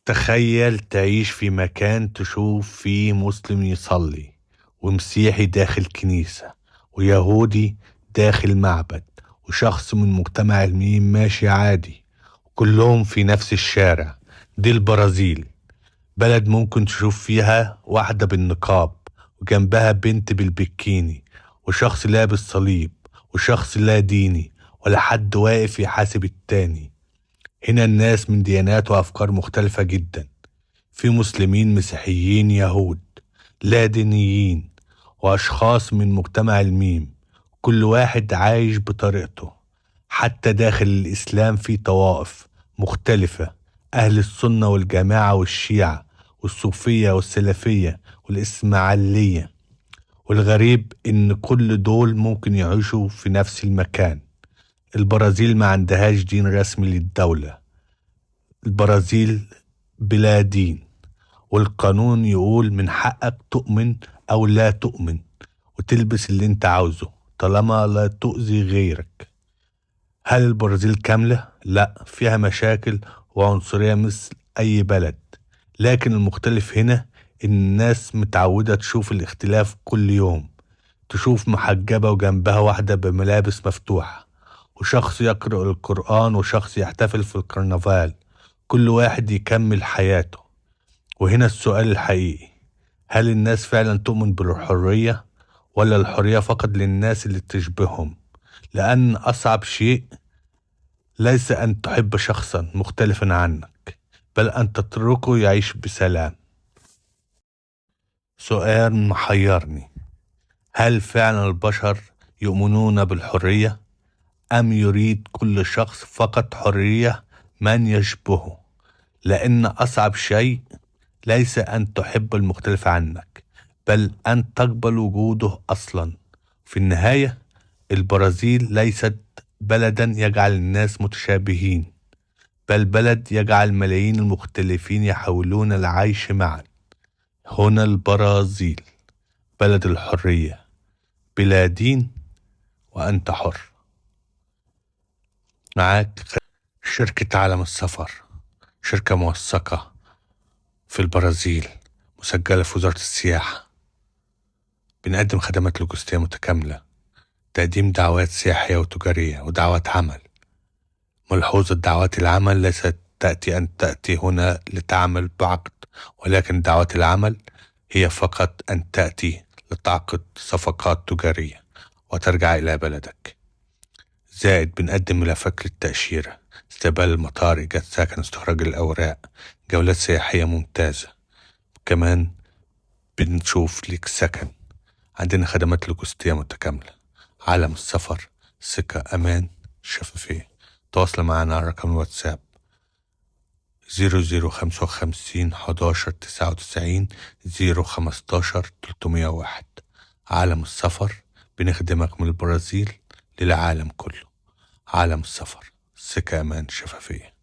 تخيل تعيش في مكان تشوف فيه مسلم يصلي، ومسيحي داخل كنيسة، ويهودي داخل معبد، وشخص من مجتمع الميم ماشي عادي، وكلهم في نفس الشارع. دي البرازيل، بلد ممكن تشوف فيها واحدة بالنقاب وجنبها بنت بالبكيني، وشخص لابس صليب، وشخص لا ديني ولا حد واقف يحاسب التاني. هنا الناس من ديانات وأفكار مختلفة جدا، في مسلمين، مسيحيين، يهود، لا دينيين، وأشخاص من مجتمع الميم، كل واحد عايش بطريقته. حتى داخل الإسلام في طوائف مختلفة، أهل السنة والجماعة والشيعة والصوفية والسلفية والإسماعيلية. والغريب إن كل دول ممكن يعيشوا في نفس المكان. البرازيل ما عندهاش دين رسمي للدولة، البرازيل بلا دين، والقانون يقول من حقك تؤمن أو لا تؤمن، وتلبس اللي انت عاوزه طالما لا تؤذي غيرك. هل البرازيل كاملة؟ لا، فيها مشاكل وعنصرية مثل أي بلد، لكن المختلف هنا إن الناس متعودة تشوف الاختلاف كل يوم. تشوف محجبة وجنبها واحدة بملابس مفتوحة، وشخص يقرأ القرآن، وشخص يحتفل في الكرنفال، كل واحد يكمل حياته. وهنا السؤال الحقيقي، هل الناس فعلا تؤمن بالحرية، ولا الحرية فقط للناس اللي تشبههم؟ لأن أصعب شيء ليس أن تحب شخصا مختلفا عنك، بل أن تتركه يعيش بسلام. سؤال محيرني، هل فعلا البشر يؤمنون بالحرية، أم يريد كل شخص فقط حرية من يشبهه؟ لأن أصعب شيء ليس أن تحب المختلف عنك، بل أن تقبل وجوده أصلا. في النهاية البرازيل ليست بلدا يجعل الناس متشابهين، بل بلد يجعل ملايين المختلفين يحاولون العيش معا. هنا البرازيل، بلد الحرية، بلا دين وأنت حر. معاك شركة عالم السفر، شركة موثقة في البرازيل، مسجلة في وزارة السياحة. بنقدم خدمات لوجستية متكاملة، تقديم دعوات سياحية وتجارية ودعوات عمل. ملحوظة: دعوات العمل ليست تأتي هنا لتعمل بعقد، ولكن دعوات العمل هي فقط أن تأتي لتعقد صفقات تجارية وترجع إلى بلدك. زائد بنقدم ملفات للتأشيرة، استقبال المطار، إيجاد سكن، استخراج الأوراق، جولات سياحية ممتازة. كمان بنشوف لك سكن. عندنا خدمات لوجستية متكاملة، عالم السفر، ثقة، أمان، شفافية. تواصل معنا على رقم الواتساب 0055 11 99 015 301. عالم السفر، بنخدمك من البرازيل للعالم كله. عالم السفر، ثقة، أمان، شفافية.